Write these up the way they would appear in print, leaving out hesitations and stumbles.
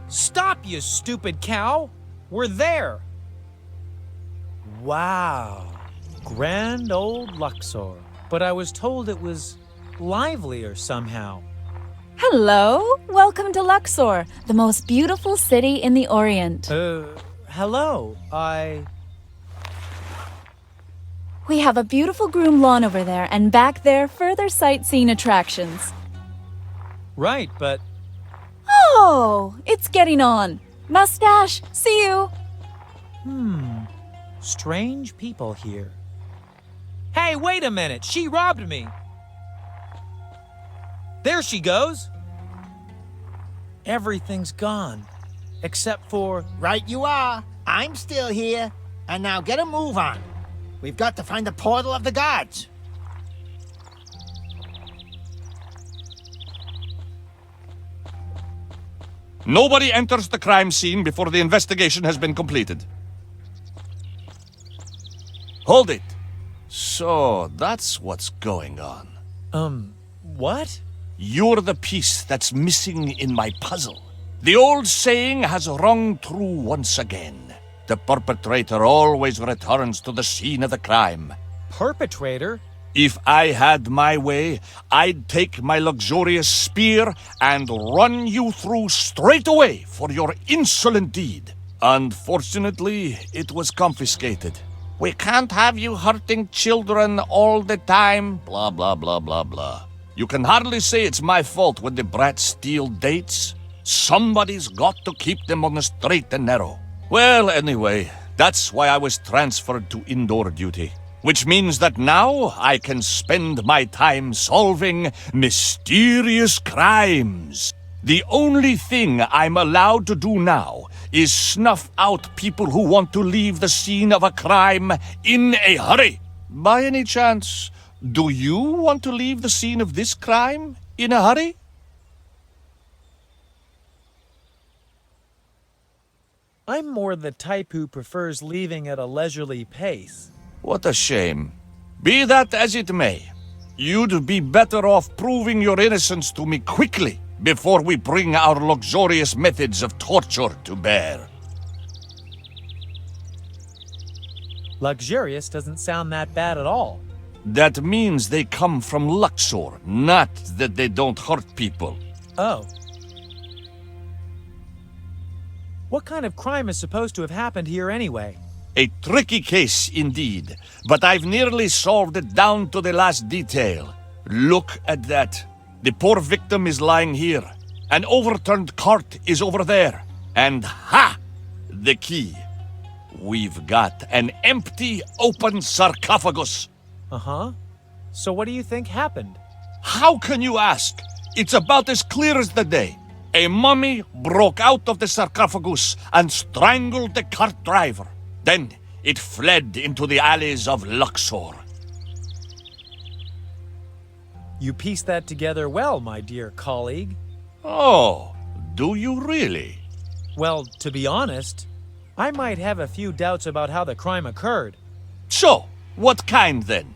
Stop, you stupid cow! We're there! Wow. Grand old Luxor. But I was told it was livelier somehow. Hello! Welcome to Luxor, the most beautiful city in the Orient. Hello. We have a beautiful groom lawn over there, and back there, further sightseeing attractions. Right, but... Oh, it's getting on. Mustache, see you. Strange people here. Hey, wait a minute! She robbed me! There she goes! Everything's gone. Except for... Right you are. I'm still here. And now get a move on. We've got to find the portal of the gods. Nobody enters the crime scene before the investigation has been completed. Hold it. So, that's what's going on. What? You're the piece that's missing in my puzzle. The old saying has rung true once again. The perpetrator always returns to the scene of the crime. Perpetrator? If I had my way, I'd take my luxurious spear and run you through straight away for your insolent deed. Unfortunately, it was confiscated. We can't have you hurting children all the time, blah, blah, blah, blah, blah. You can hardly say it's my fault when the brats steal dates. Somebody's got to keep them on the straight and narrow. Well, anyway, that's why I was transferred to indoor duty. Which means that now I can spend my time solving mysterious crimes. The only thing I'm allowed to do now is snuff out people who want to leave the scene of a crime in a hurry. By any chance, do you want to leave the scene of this crime in a hurry? I'm more the type who prefers leaving at a leisurely pace. What a shame. Be that as it may, you'd be better off proving your innocence to me quickly before we bring our luxurious methods of torture to bear. Luxurious doesn't sound that bad at all. That means they come from Luxor, not that they don't hurt people. Oh. What kind of crime is supposed to have happened here anyway? A tricky case indeed, but I've nearly solved it down to the last detail. Look at that. The poor victim is lying here. An overturned cart is over there. And ha! The key. We've got an empty, open sarcophagus. Uh-huh. So what do you think happened? How can you ask? It's about as clear as the day. A mummy broke out of the sarcophagus and strangled the cart driver. Then it fled into the alleys of Luxor. You pieced that together well, my dear colleague. Oh, do you really? Well, to be honest, I might have a few doubts about how the crime occurred. So, what kind then?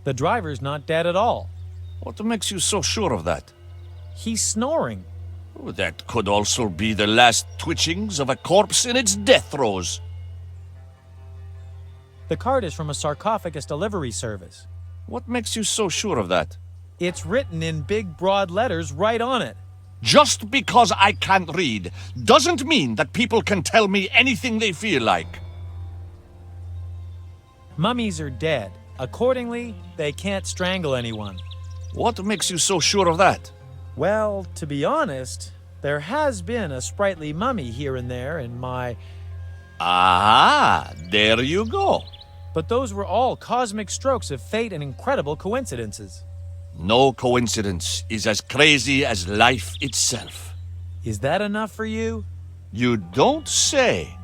The driver's not dead at all. What makes you so sure of that? He's snoring. That could also be the last twitchings of a corpse in its death throes. The card is from a sarcophagus delivery service. What makes you so sure of that? It's written in big, broad letters right on it. Just because I can't read doesn't mean that people can tell me anything they feel like. Mummies are dead. Accordingly, they can't strangle anyone. What makes you so sure of that? Well, to be honest, there has been a sprightly mummy here and there in my... Ah, there you go. But those were all cosmic strokes of fate and incredible coincidences. No coincidence is as crazy as life itself. Is that enough for you? You don't say.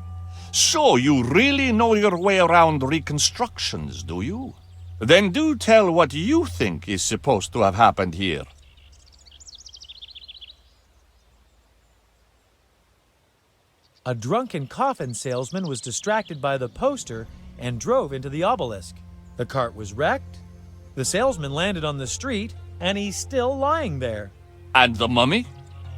So you really know your way around reconstructions, do you? Then do tell what you think is supposed to have happened here. A drunken coffin salesman was distracted by the poster and drove into the obelisk. The cart was wrecked, the salesman landed on the street, and he's still lying there. And the mummy?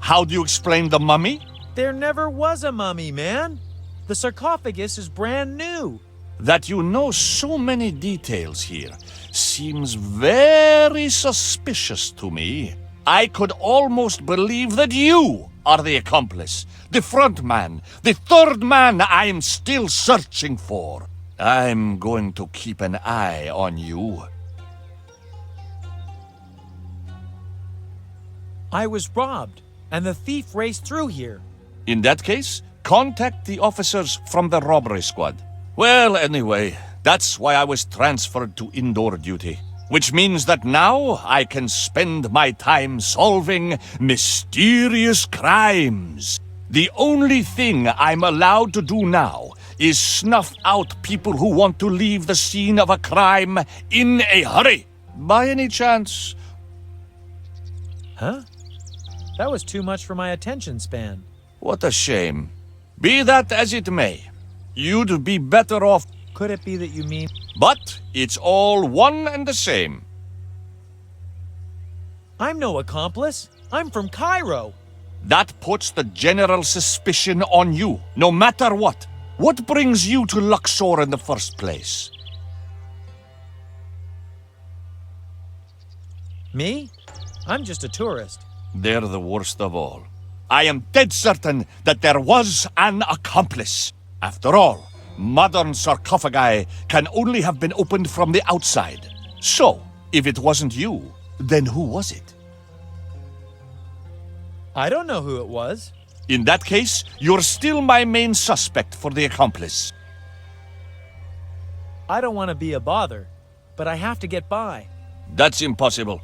How do you explain the mummy? There never was a mummy, man. The sarcophagus is brand new. That you know so many details here seems very suspicious to me. I could almost believe that you are the accomplice, the front man, the third man I'm still searching for. I'm going to keep an eye on you. I was robbed, and the thief raced through here. In that case, contact the officers from the robbery squad. Well, anyway, that's why I was transferred to indoor duty. Which means that now I can spend my time solving mysterious crimes. The only thing I'm allowed to do now is snuff out people who want to leave the scene of a crime in a hurry. By any chance... Huh? That was too much for my attention span. What a shame. Be that as it may, you'd be better off. Could it be that you mean... But it's all one and the same. I'm no accomplice. I'm from Cairo. That puts the general suspicion on you, no matter what. What brings you to Luxor in the first place? Me? I'm just a tourist. They're the worst of all. I am dead certain that there was an accomplice. After all, modern sarcophagi can only have been opened from the outside. So, if it wasn't you, then who was it? I don't know who it was. In that case, you're still my main suspect for the accomplice. I don't want to be a bother, but I have to get by. That's impossible.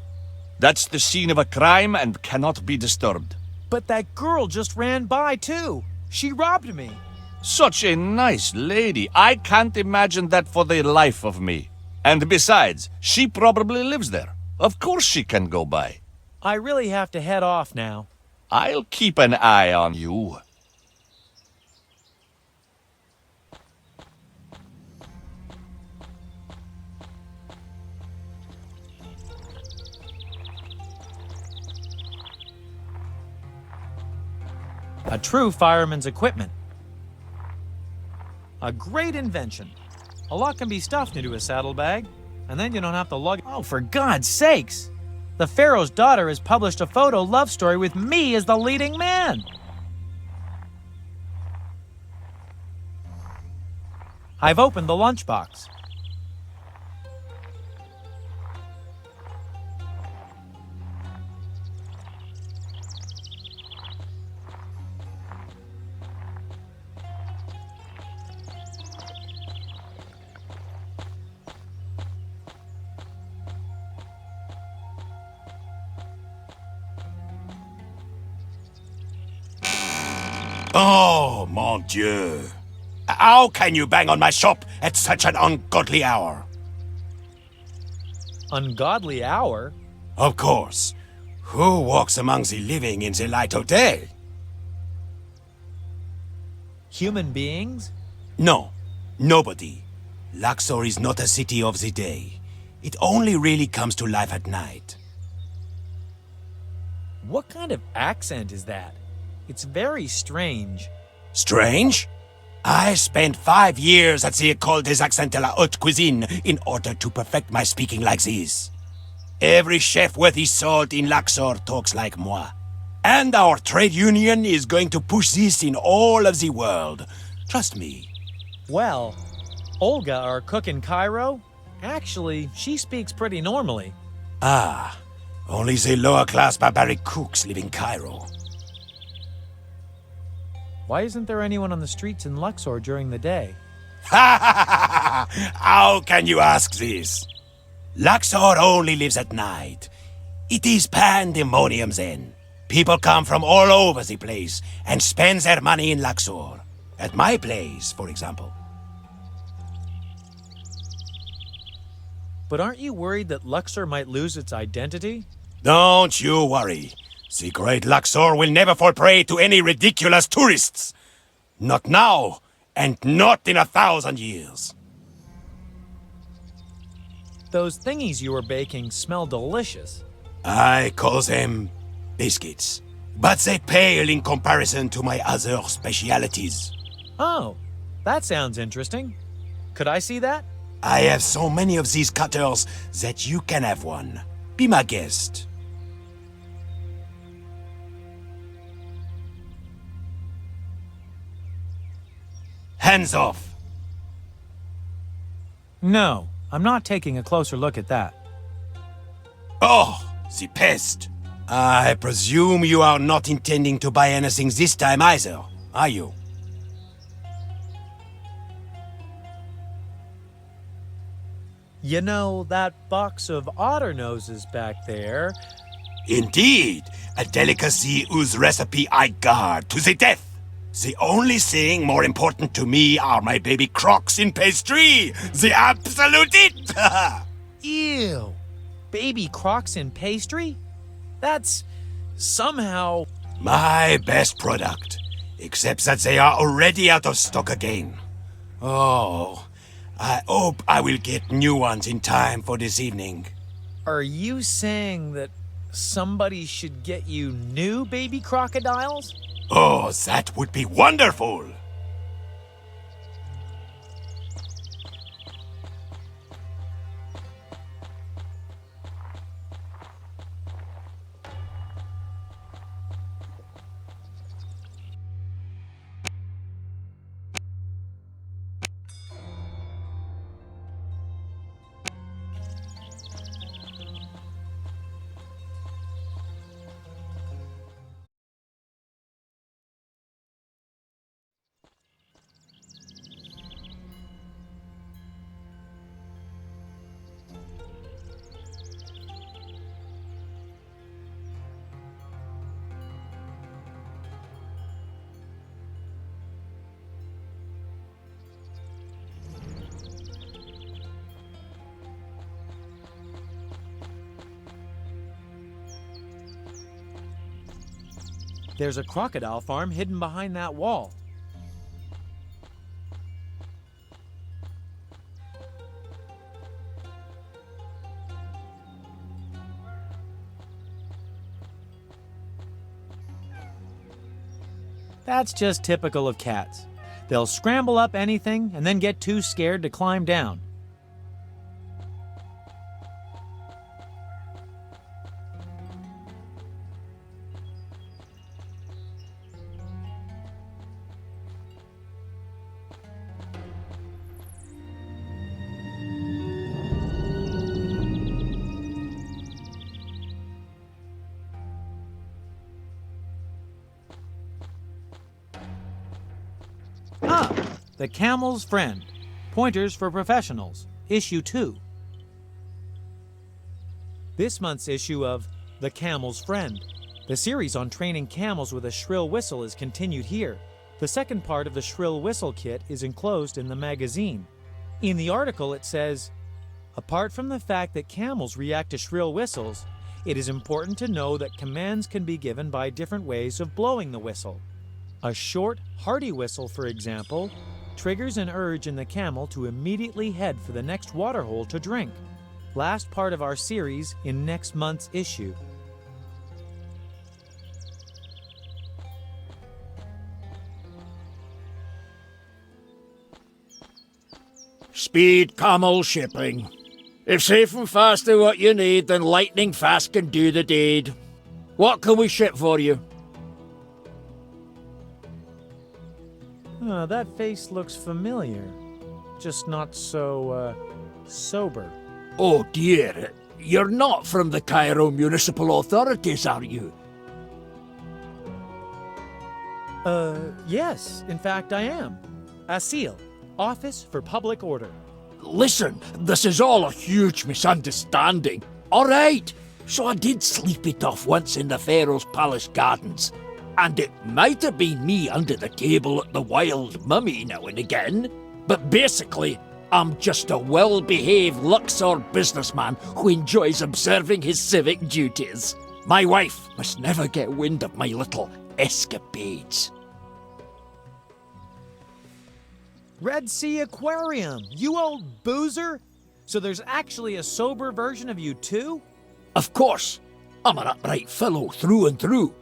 That's the scene of a crime and cannot be disturbed. But that girl just ran by, too. She robbed me. Such a nice lady. I can't imagine that for the life of me. And besides, she probably lives there. Of course she can go by. I really have to head off now. I'll keep an eye on you. A true fireman's equipment. A great invention. A lot can be stuffed into a saddlebag, and then you don't have to lug... Oh, for God's sakes! The Pharaoh's daughter has published a photo love story with me as the leading man. I've opened the lunchbox. Oh, mon Dieu. How can you bang on my shop at such an ungodly hour? Ungodly hour? Of course. Who walks among the living in the light of day? Human beings? No, nobody. Luxor is not a city of the day. It only really comes to life at night. What kind of accent is that? It's very strange. Strange? I spent 5 years at the École des Accents de la Haute Cuisine in order to perfect my speaking like this. Every chef worth his salt in Luxor talks like moi. And our trade union is going to push this in all of the world. Trust me. Well, Olga, our cook in Cairo, actually, she speaks pretty normally. Ah, only the lower-class barbaric cooks live in Cairo. Why isn't there anyone on the streets in Luxor during the day? How can you ask this? Luxor only lives at night. It is pandemonium then. People come from all over the place and spend their money in Luxor. At my place, for example. But aren't you worried that Luxor might lose its identity? Don't you worry. The great Luxor will never fall prey to any ridiculous tourists. Not now, and not in 1,000 years. Those thingies you were baking smell delicious. I call them biscuits. but they pale in comparison to my other specialities. Oh, that sounds interesting. Could I see that? I have so many of these cutters that you can have one. Be my guest. Hands off. No, I'm not taking a closer look at that. Oh, the pest. I presume you are not intending to buy anything this time either, are you? You know, that box of otter noses back there. Indeed, a delicacy whose recipe I guard to the death. The only thing more important to me are my baby crocs in pastry. The absolute it! Ew. Baby crocs in pastry? That's somehow... My best product. Except that they are already out of stock again. Oh, I hope I will get new ones in time for this evening. Are you saying that somebody should get you new baby crocodiles? Oh, that would be wonderful! There's a crocodile farm hidden behind that wall. That's just typical of cats. They'll scramble up anything and then get too scared to climb down. The Camel's Friend. Pointers for Professionals. Issue 2. This month's issue of The Camel's Friend. The series on training camels with a shrill whistle is continued here. The second part of the shrill whistle kit is enclosed in the magazine. In the article it says, apart from the fact that camels react to shrill whistles, it is important to know that commands can be given by different ways of blowing the whistle. A short, hearty whistle, for example, triggers an urge in the camel to immediately head for the next waterhole to drink. Last part of our series in next month's issue. Speed camel shipping. If safe and fast are what you need, then lightning fast can do the deed. What can we ship for you? That face looks familiar. Just not so, sober. Oh dear, you're not from the Cairo Municipal Authorities, are you? Yes, in fact I am. ASIL, Office for Public Order. Listen, this is all a huge misunderstanding. All right, so I did sleep it off once in the Pharaoh's Palace Gardens. And it might have been me under the table at the Wild Mummy now and again. But basically, I'm just a well-behaved Luxor businessman who enjoys observing his civic duties. My wife must never get wind of my little escapades. Red Sea Aquarium, you old boozer! So there's actually a sober version of you too? Of course, I'm an upright fellow through and through.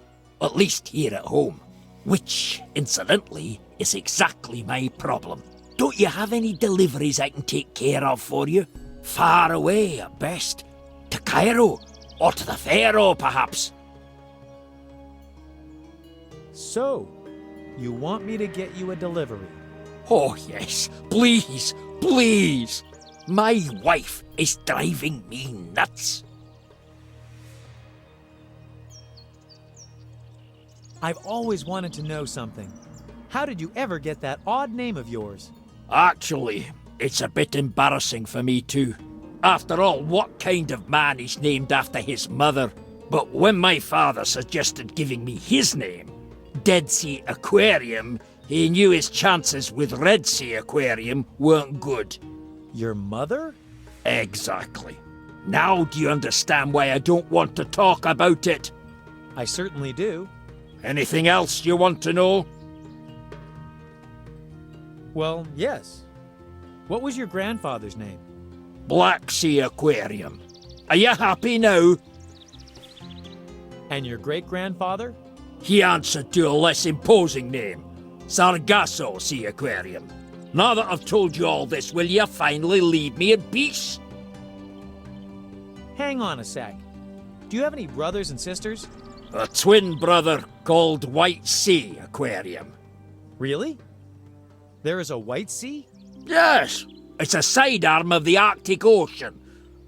At least here at home. Which, incidentally, is exactly my problem. Don't you have any deliveries I can take care of for you? Far away, at best. To Cairo, or to the Pharaoh, perhaps. So, you want me to get you a delivery? Oh, yes. Please, please. My wife is driving me nuts. I've always wanted to know something. How did you ever get that odd name of yours? Actually, it's a bit embarrassing for me too. After all, what kind of man is named after his mother? But when my father suggested giving me his name, Dead Sea Aquarium, he knew his chances with Red Sea Aquarium weren't good. Your mother? Exactly. Now do you understand why I don't want to talk about it? I certainly do. Anything else you want to know? Well, yes. What was your grandfather's name? Black Sea Aquarium. Are you happy now? And your great-grandfather? He answered to a less imposing name, Sargasso Sea Aquarium. Now that I've told you all this, will you finally leave me in peace? Hang on a sec. Do you have any brothers and sisters? A twin brother called White Sea Aquarium. Really? There is a White Sea? Yes, it's a sidearm of the Arctic Ocean.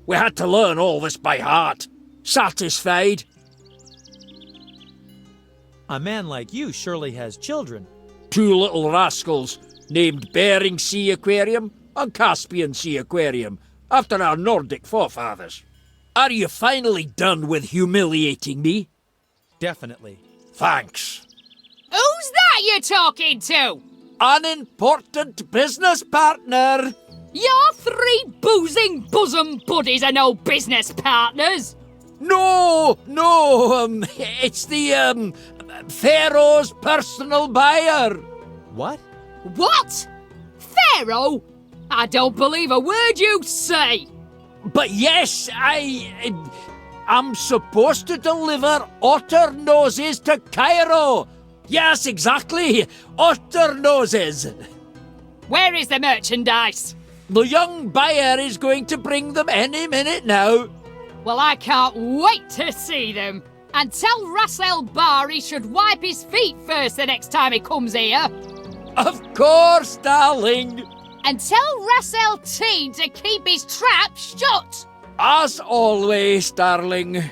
We had to learn all this by heart. Satisfied? A man like you surely has children. Two little rascals named Bering Sea Aquarium and Caspian Sea Aquarium, after our Nordic forefathers. Are you finally done with humiliating me? Definitely. Thanks. Who's that you're talking to? An important business partner. Your three boozing bosom buddies are no business partners. No, it's the, Pharaoh's personal buyer. What? What? Pharaoh? I don't believe a word you say. But yes, I'm supposed to deliver otter noses to Cairo. Yes, exactly, otter noses. Where is the merchandise? The young buyer is going to bring them any minute now. Well, I can't wait to see them. And tell Russell Barr he should wipe his feet first the next time he comes here. Of course, darling. And tell Russell T to keep his trap shut. As always, darling.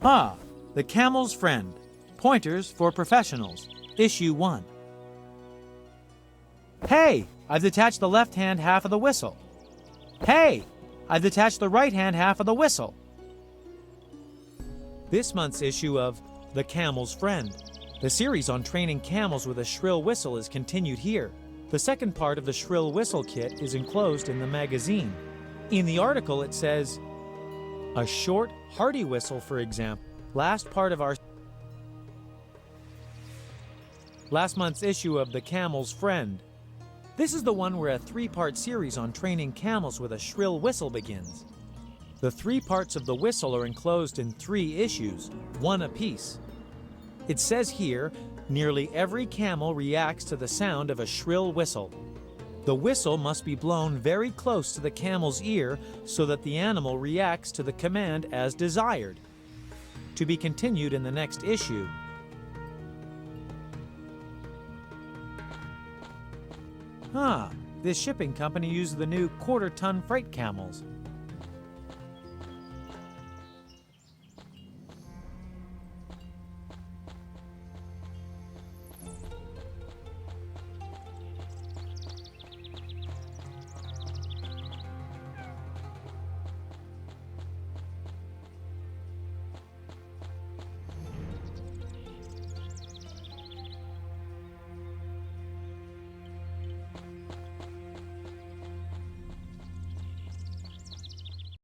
Ah, The Camel's Friend. Pointers for Professionals. Issue 1. Hey, I've detached the left-hand half of the whistle. Hey, I've detached the right-hand half of the whistle. This month's issue of The Camel's Friend. The series on training camels with a shrill whistle is continued here. The second part of the shrill whistle kit is enclosed in the magazine. In the article it says, a short, hearty whistle, for example. Last month's issue of The Camel's Friend. This is the one where a 3-part series on training camels with a shrill whistle begins. The 3 parts of the whistle are enclosed in 3 issues, 1 apiece. It says here, nearly every camel reacts to the sound of a shrill whistle. The whistle must be blown very close to the camel's ear so that the animal reacts to the command as desired. To be continued in the next issue. This shipping company uses the new quarter-ton freight camels.